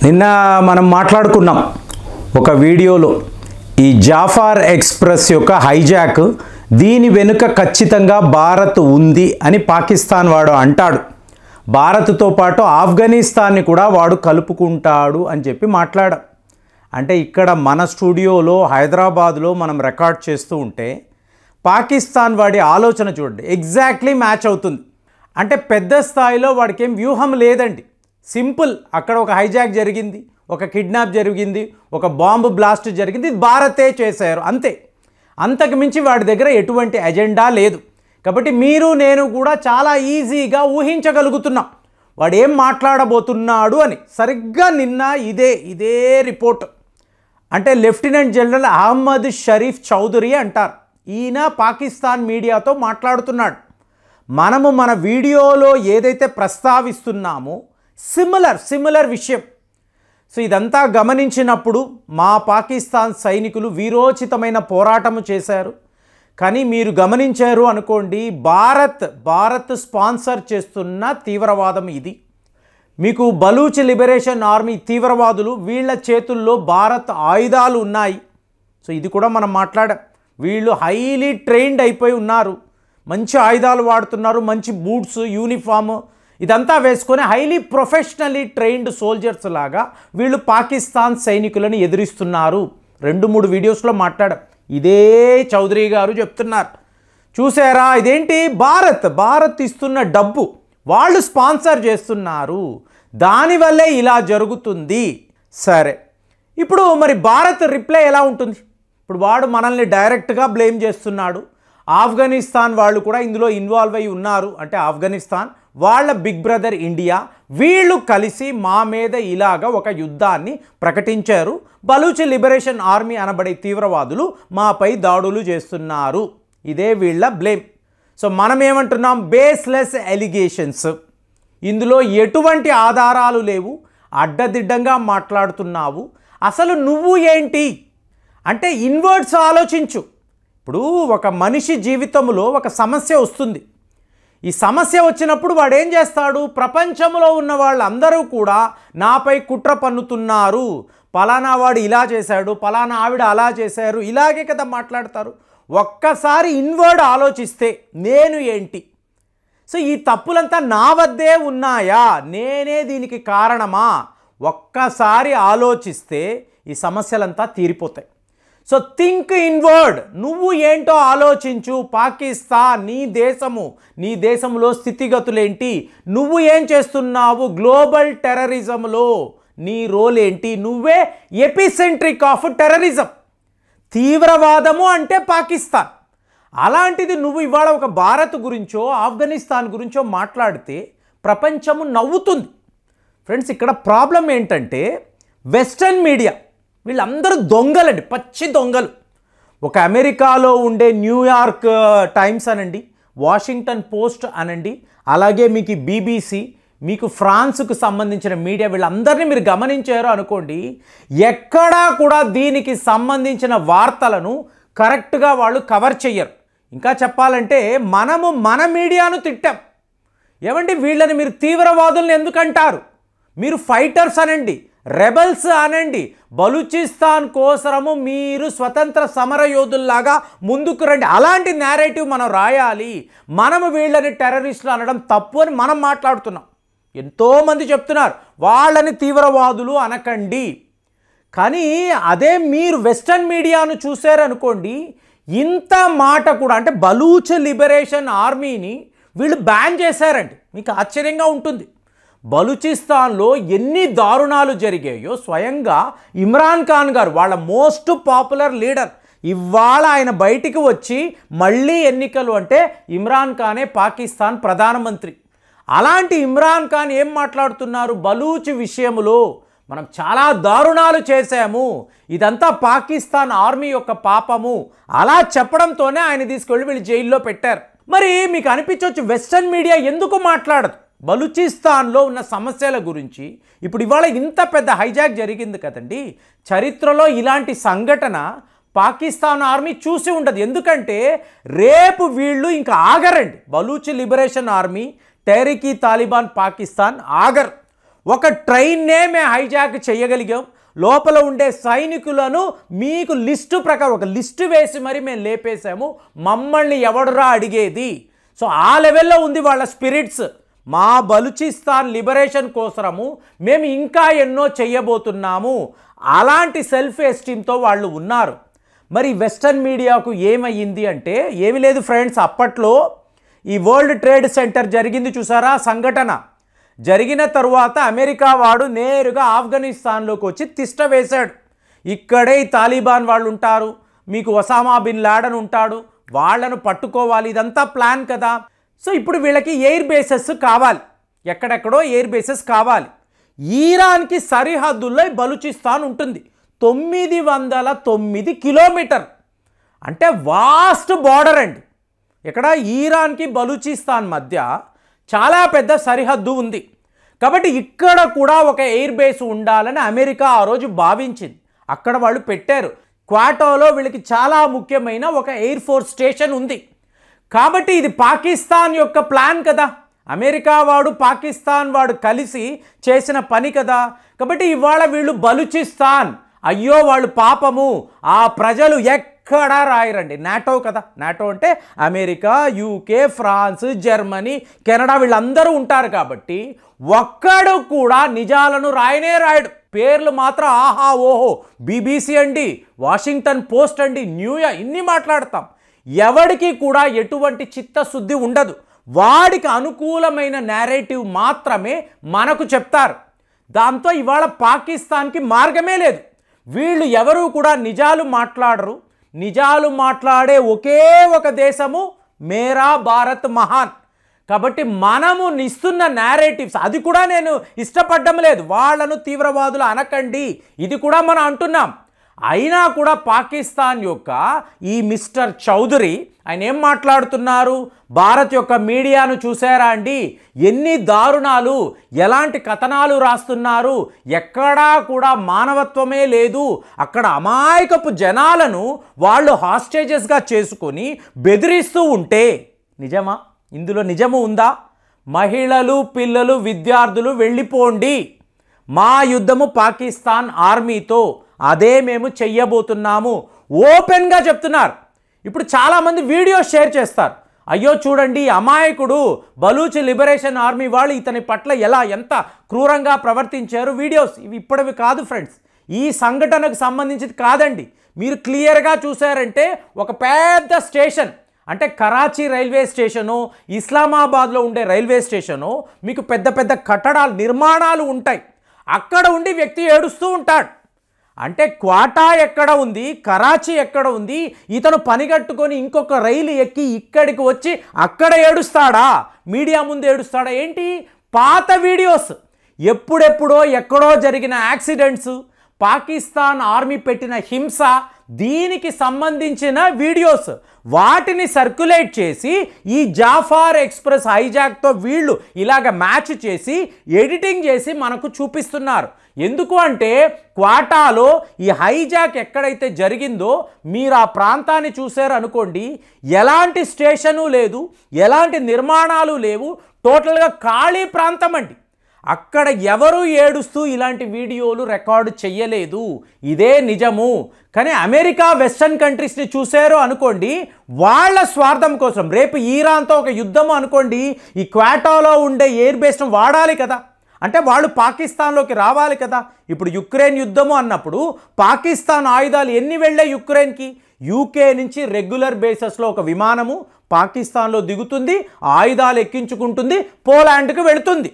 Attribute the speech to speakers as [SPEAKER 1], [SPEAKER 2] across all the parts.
[SPEAKER 1] నిన్న మనం మాట్లాడుకున్నాం ఒక వీడియోలో ఈ జాఫర్ ఎక్స్ప్రెస్ యొక్క హైజాక్ దీని వెనుక ఖచ్చితంగా భారత్ ఉంది అని పాకిస్తాన్ వాడు అంటాడు. భారత్తో పాటు ఆఫ్ఘనిస్తాన్ని కూడా వాడు కలుపుకుంటాడు అని చెప్పి మాట్లాడాం. అంటే ఇక్కడ మన స్టూడియోలో హైదరాబాద్లో మనం రికార్డ్ చేస్తూ ఉంటే పాకిస్తాన్ వాడి ఆలోచన చూడండి, ఎగ్జాక్ట్లీ మ్యాచ్ అవుతుంది. అంటే పెద్ద స్థాయిలో వాడికి ఏం వ్యూహం లేదండి, సింపుల్. అక్కడ ఒక హైజాక్ జరిగింది, ఒక కిడ్నాప్ జరిగింది, ఒక బాంబు బ్లాస్ట్ జరిగింది, ఇది భారతే చేశారు అంతే. అంతకు మించి వాడి దగ్గర ఎటువంటి ఎజెండా లేదు. కాబట్టి మీరు నేను కూడా చాలా ఈజీగా ఊహించగలుగుతున్నాం వాడు ఏం మాట్లాడబోతున్నాడు అని. సరిగ్గా నిన్న ఇదే రిపోర్ట్. అంటే లెఫ్టినెంట్ జనరల్ అహ్మద్ షరీఫ్ చౌదరి అంటారు. ఈయన పాకిస్తాన్ మీడియాతో మాట్లాడుతున్నాడు. మనము మన వీడియోలో ఏదైతే ప్రస్తావిస్తున్నామో సిమిలర్ విషయం. సో ఇదంతా గమనించినప్పుడు మా పాకిస్తాన్ సైనికులు వీరోచితమైన పోరాటము చేశారు. కానీ మీరు గమనించారు అనుకోండి, భారత్ స్పాన్సర్ చేస్తున్న తీవ్రవాదం ఇది. మీకు బలూచ్ లిబరేషన్ ఆర్మీ తీవ్రవాదులు, వీళ్ళ చేతుల్లో భారత్ ఆయుధాలు ఉన్నాయి. సో ఇది కూడా మనం మాట్లాడాం. వీళ్ళు హైలీ ట్రైన్డ్ అయిపోయి ఉన్నారు, మంచి ఆయుధాలు వాడుతున్నారు, మంచి బూట్స్, యూనిఫామ్ ఇదంతా వేసుకొని హైలీ ప్రొఫెషనల్లీ ట్రైన్డ్ సోల్జర్స్ లాగా వీళ్ళు పాకిస్తాన్ సైనికులను ఎదిరిస్తున్నారు. 2-3 వీడియోస్లో మాట్లాడాం. ఇదే చౌదరి గారు చెప్తున్నారు, చూసారా ఇదేంటి భారత్ ఇస్తున్న డబ్బు వాళ్ళు స్పాన్సర్ చేస్తున్నారు, దానివల్లే ఇలా జరుగుతుంది. సరే, ఇప్పుడు మరి భారత్ రిప్లై ఎలా ఉంటుంది? ఇప్పుడు వాడు మనల్ని డైరెక్ట్గా బ్లేమ్ చేస్తున్నాడు. ఆఫ్ఘనిస్తాన్ వాళ్ళు కూడా ఇందులో ఇన్వాల్వ్ అయి ఉన్నారు. అంటే ఆఫ్ఘనిస్తాన్ వాళ్ళ బిగ్ బ్రదర్ ఇండియా, వీళ్ళు కలిసి మా మీద ఇలాగ ఒక యుద్ధాన్ని ప్రకటించారు. బలూచ్ లిబరేషన్ ఆర్మీ అనబడే తీవ్రవాదులు మాపై దాడులు చేస్తున్నారు, ఇదే వీళ్ళ బ్లేమ్. సో మనం ఏమంటున్నాం? బేస్లెస్ ఎలిగేషన్స్, ఇందులో ఎటువంటి ఆధారాలు లేవు, అడ్డదిడ్డంగా మాట్లాడుతున్నావు. అసలు నువ్వు ఏంటి అంటే ఇన్వర్డ్స్ ఆలోచించు. ఇప్పుడు ఒక మనిషి జీవితంలో ఒక సమస్య వస్తుంది. ఈ సమస్య వచ్చినప్పుడు వాడు ఏం చేస్తాడు? ప్రపంచంలో ఉన్న వాళ్ళందరూ కూడా నాపై కుట్ర పన్నుతున్నారు, పలానా వాడు ఇలా చేశాడు, పలానా ఆవిడ అలా చేశారు, ఇలాగే కదా మాట్లాడతారు. ఒక్కసారి ఇన్వర్డ్ ఆలోచిస్తే నేను ఏంటి? సో ఈ తప్పులంతా నా వద్దే ఉన్నాయా, నేనే దీనికి కారణమా? ఒక్కసారి ఆలోచిస్తే ఈ సమస్యలంతా తీరిపోతాయి. సో థింక్ ఇన్వర్డ్, నువ్వు ఏంటో ఆలోచించు. పాకిస్తాన్ నీ దేశంలో స్థితిగతులేంటి, నువ్వు ఏం చేస్తున్నావు, గ్లోబల్ టెర్రరిజంలో నీ రోల్ ఏంటి? నువ్వే ఎపిసెంట్రిక్ ఆఫ్ టెర్రరిజం, తీవ్రవాదము అంటే పాకిస్తాన్. అలాంటిది నువ్వు ఇవాళ ఒక భారత్ గురించో ఆఫ్ఘనిస్తాన్ గురించో మాట్లాడితే ప్రపంచము నవ్వుతుంది. ఫ్రెండ్స్, ఇక్కడ ప్రాబ్లం ఏంటంటే వెస్టర్న్ మీడియా వీళ్ళందరూ దొంగలండి, పచ్చి దొంగలు. ఒక అమెరికాలో ఉండే న్యూయార్క్ టైమ్స్ అనండి, వాషింగ్టన్ పోస్ట్ అనండి, అలాగే మీకు బీబీసీ, మీకు ఫ్రాన్స్కు సంబంధించిన మీడియా, వీళ్ళందరినీ మీరు గమనించారు అనుకోండి, ఎక్కడా కూడా దీనికి సంబంధించిన వార్తలను కరెక్ట్గా వాళ్ళు కవర్ చెయ్యరు. ఇంకా చెప్పాలంటే మనము మన మీడియాను తిట్టాం. ఏమండి వీళ్ళని మీరు తీవ్రవాదులను ఎందుకంటారు? మీరు ఫైటర్స్ అనండి, రెబల్స్ అనండి, బలూచిస్తాన్ కోసరము మీరు స్వతంత్ర సమరయోధుల్లాగా ముందుకు రండి. అలాంటి నేరేటివ్ మనం రాయాలి. మనము వీళ్ళని టెర్రరిస్టులు అనడం తప్పు అని మనం మాట్లాడుతున్నాం. ఎంతోమంది చెప్తున్నారు వాళ్ళని తీవ్రవాదులు అనకండి. కానీ అదే మీరు వెస్టర్న్ మీడియాను చూసారనుకోండి, ఇంత మాట కూడా, అంటే బలూచ్ లిబరేషన్ ఆర్మీని వీళ్ళు బ్యాన్ చేశారండి. మీకు ఆశ్చర్యంగా ఉంటుంది. బలూచిస్తాన్లో ఎన్ని దారుణాలు జరిగాయో స్వయంగా ఇమ్రాన్ ఖాన్ గారు, వాళ్ళ మోస్ట్ పాపులర్ లీడర్, ఇవాళ ఆయన బయటికి వచ్చి మళ్ళీ ఎన్నికలు అంటే ఇమ్రాన్ ఖానే పాకిస్తాన్ ప్రధానమంత్రి. అలాంటి ఇమ్రాన్ ఖాన్ ఏం మాట్లాడుతున్నారు? బలూచ్ విషయంలో మనం చాలా దారుణాలు చేశాము, ఇదంతా పాకిస్తాన్ ఆర్మీ యొక్క పాపము, అలా చెప్పడంతోనే ఆయన తీసుకెళ్ళి వీళ్ళు జైల్లో పెట్టారు. మరి మీకు అనిపించవచ్చు వెస్టర్న్ మీడియా ఎందుకు మాట్లాడదు బలూచిస్తాన్లో ఉన్న సమస్యల గురించి? ఇప్పుడు ఇవాళ ఇంత పెద్ద హైజాక్ జరిగింది కదండి, చరిత్రలో ఇలాంటి సంఘటన పాకిస్తాన్ ఆర్మీ చూసి ఉండదు. ఎందుకంటే రేపు వీళ్ళు ఇంకా ఆగరండి. బలూచ్ లిబరేషన్ ఆర్మీ, టెహ్రీక్-ఈ-తాలిబాన్ పాకిస్తాన్ ఆగరు. ఒక ట్రైన్నే మేము హైజాక్ చేయగలిగాం, లోపల ఉండే సైనికులను మీకు లిస్టు ప్రకారం ఒక లిస్టు వేసి మరి మేము లేపేశాము, మమ్మల్ని ఎవడురా అడిగేది. సో ఆ లెవెల్లో ఉంది వాళ్ళ స్పిరిట్స్. మా బలూచిస్తాన్ లిబరేషన్ కోసము మేము ఇంకా ఎన్నో చేయబోతున్నాము, అలాంటి సెల్ఫ్ ఎస్టీమ్తో వాళ్ళు ఉన్నారు. మరి వెస్టర్న్ మీడియాకు ఏమయ్యింది అంటే ఏమీ లేదు ఫ్రెండ్స్. అప్పట్లో ఈ వరల్డ్ ట్రేడ్ సెంటర్ జరిగింది చూసారా సంఘటన, జరిగిన తరువాత అమెరికా వాడు నేరుగా ఆఫ్ఘనిస్తాన్లోకి వచ్చి తిష్ట వేశాడు. ఇక్కడే ఈ తాలిబాన్ వాళ్ళు ఉంటారు, మీకు ఒసామా బిన్ లాడెన్ ఉంటాడు, వాళ్ళను పట్టుకోవాలి, ఇదంతా ప్లాన్ కదా. సో ఇప్పుడు వీళ్ళకి ఎయిర్ బేసెస్ కావాలి, ఎక్కడెక్కడో ఎయిర్ బేసెస్ కావాలి. ఈరాన్కి సరిహద్దుల్లో బలూచిస్తాన్ ఉంటుంది, 909 కిలోమీటర్, అంటే వాస్ట్ బార్డర్ అండి. ఇక్కడ ఈరాన్కి బలూచిస్తాన్ మధ్య చాలా పెద్ద సరిహద్దు ఉంది. కాబట్టి ఇక్కడ కూడా ఒక ఎయిర్ బేస్ ఉండాలని అమెరికా ఆ రోజు భావించింది. అక్కడ వాళ్ళు పెట్టారు. క్వాటోలో వీళ్ళకి చాలా ముఖ్యమైన ఒక ఎయిర్ ఫోర్స్ స్టేషన్ ఉంది. కాబట్టి ఇది పాకిస్తాన్ యొక్క ప్లాన్ కదా, అమెరికా వాడు పాకిస్తాన్ వాడు కలిసి చేసిన పని కదా. కాబట్టి ఇవాళ వీళ్ళు బలూచిస్తాన్, అయ్యో వాళ్ళు పాపము, ఆ ప్రజలు ఎక్కడా రాయరండి. నాటో కదా, నాటో అంటే America, UK, France, Germany, Canada వీళ్ళందరూ ఉంటారు. కాబట్టి ఒక్కడు కూడా నిజాలను రాయనే రాయడు, పేర్లు మాత్రం ఆహా ఓహో, బీబీసీ అండి, వాషింగ్టన్ పోస్ట్ అండి, న్యూయార్క్, ఇన్ని మాట్లాడతాం. ఎవడికి కూడా ఎటువంటి చిత్తశుద్ధి ఉండదు, వాడికి అనుకూలమైన నేరేటివ్ మాత్రమే మనకు చెప్తారు. దాంతో ఇవాళ పాకిస్తాన్కి మార్గమే లేదు. వీళ్ళు ఎవరు కూడా నిజాలు మాట్లాడరు. నిజాలు మాట్లాడే ఒకే ఒక దేశము మేరా భారత్ మహాన్. కాబట్టి మనము ఇస్తున్న నేరేటివ్స్ అది కూడా నేను ఇష్టపడడం లేదు, వాళ్ళను తీవ్రవాదులు అనకండి, ఇది కూడా మనం అంటున్నాం. అయినా కూడా పాకిస్తాన్ యొక్క ఈ మిస్టర్ చౌదరి ఆయన ఏం మాట్లాడుతున్నారు, భారత్ యొక్క మీడియాను చూసారా అండి, ఎన్ని దారుణాలు, ఎలాంటి కథనాలు రాస్తున్నారు, ఎక్కడా కూడా మానవత్వమే లేదు, అక్కడ అమాయకపు జనాలను వాళ్ళు హాస్టేజెస్గా చేసుకొని బెదిరిస్తూ ఉంటే నిజమా? ఇందులో నిజము ఉందా? మహిళలు, పిల్లలు, విద్యార్థులు వెళ్ళిపోండి, మా యుద్ధము పాకిస్తాన్ ఆర్మీతో, అదే మేము చెయ్యబోతున్నాము ఓపెన్గా చెప్తున్నారు. ఇప్పుడు చాలామంది వీడియో షేర్ చేస్తారు, అయ్యో చూడండి అమాయకుడు బలూచ్ లిబరేషన్ ఆర్మీ వాళ్ళు ఇతని పట్ల ఎంత క్రూరంగా ప్రవర్తించారు. వీడియోస్ ఇవి ఇప్పటివి కాదు ఫ్రెండ్స్, ఈ సంఘటనకు సంబంధించింది కాదండి. మీరు క్లియర్గా చూసారంటే ఒక పెద్ద స్టేషన్, అంటే కరాచీ రైల్వే స్టేషను, ఇస్లామాబాద్లో ఉండే రైల్వే స్టేషను, మీకు పెద్ద పెద్ద కట్టడాలు నిర్మాణాలు ఉంటాయి, అక్కడ ఉండి వ్యక్తి ఏడుస్తూ ఉంటాడు. అంటే క్వాటా ఎక్కడ ఉంది, కరాచీ ఎక్కడ ఉంది, ఇతను పనిగట్టుకొని ఇంకొక రైలు ఎక్కి ఇక్కడికి వచ్చి అక్కడ ఏడుస్తాడా, మీడియా ముందు ఏడుస్తాడా ఏంటి? పాత వీడియోస్, ఎప్పుడెప్పుడో ఎక్కడో జరిగిన యాక్సిడెంట్స్, పాకిస్తాన్ ఆర్మీ పెట్టిన హింస, దీనికి సంబంధించిన వీడియోస్, వాటిని సర్క్యులేట్ చేసి ఈ జాఫార్ ఎక్స్ప్రెస్ హైజాక్తో వీళ్ళు ఇలాగ మ్యాచ్ చేసి ఎడిటింగ్ చేసి మనకు చూపిస్తున్నారు. ఎందుకు అంటే క్వాటాలో ఈ హైజాక్ ఎక్కడైతే జరిగిందో మీరు ఆ ప్రాంతాన్ని చూశారు అనుకోండి, ఎలాంటి స్టేషను లేదు, ఎలాంటి నిర్మాణాలు లేవు, టోటల్గా ఖాళీ ప్రాంతం అండి. అక్కడ ఎవరు ఏడుస్తూ ఇలాంటి వీడియోలు రికార్డు చెయ్యలేదు, ఇదే నిజము. కానీ అమెరికా వెస్టర్న్ కంట్రీస్ని చూశారు అనుకోండి, వాళ్ళ స్వార్థం కోసం రేపు ఈరాన్తో ఒక యుద్ధం అనుకోండి, ఈ క్వాటాలో ఉండే ఎయిర్ బేస్ను వాడాలి కదా, అంటే వాళ్ళు పాకిస్తాన్లోకి రావాలి కదా. ఇప్పుడు యుక్రెయిన్ యుద్ధము అన్నప్పుడు పాకిస్తాన్ ఆయుధాలు ఎన్ని వెళ్ళాయి యుక్రెయిన్కి? యూకే నుంచి రెగ్యులర్ బేసెస్లో ఒక విమానము పాకిస్తాన్లో దిగుతుంది, ఆయుధాలు ఎక్కించుకుంటుంది, పోలాండ్కి వెళుతుంది.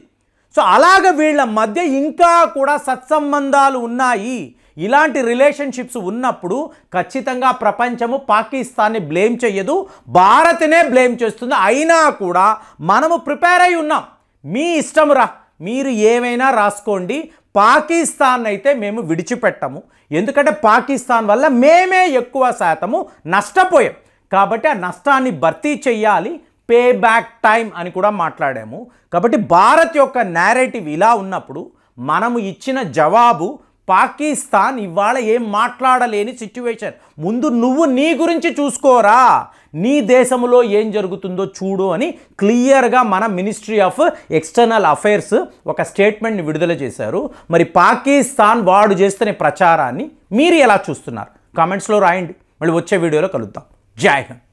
[SPEAKER 1] సో అలాగ వీళ్ళ మధ్య ఇంకా కూడా సత్సంబంధాలు ఉన్నాయి. ఇలాంటి రిలేషన్షిప్స్ ఉన్నప్పుడు ఖచ్చితంగా ప్రపంచము పాకిస్తాన్ని బ్లేమ్ చేయదు, భారత్నే బ్లేమ్ చేస్తుంది. అయినా కూడా మనము ప్రిపేర్ అయి ఉన్నాం, మీ ఇష్టంరా, మీరు ఏమైనా రాసుకోండి, పాకిస్తాన్ అయితే మేము విడిచిపెట్టము, ఎందుకంటే పాకిస్తాన్ వల్ల మేమే ఎక్కువ శాతము నష్టపోయాం. కాబట్టి ఆ నష్టాన్ని భర్తీ చెయ్యాలి, పే బ్యాక్ టైం అని కూడా మాట్లాడాము. కాబట్టి భారత్ యొక్క నేరేటివ్ ఇలా ఉన్నప్పుడు మనము ఇచ్చిన జవాబు పాకిస్తాన్ ఇవాళ ఏం మాట్లాడలేని సిచ్యువేషన్. ముందు నువ్వు నీ గురించి చూసుకోరా, నీ దేశంలో ఏం జరుగుతుందో చూడు అని క్లియర్గా మన మినిస్ట్రీ ఆఫ్ ఎక్స్టర్నల్ అఫైర్స్ ఒక స్టేట్మెంట్ని విడుదల చేశారు. మరి పాకిస్తాన్ వాడు చేస్తున్న ప్రచారాన్ని మీరు ఎలా చూస్తున్నారు? కామెంట్స్లో రాయండి. మళ్ళీ వచ్చే వీడియోలో కలుద్దాం. జై హింద్.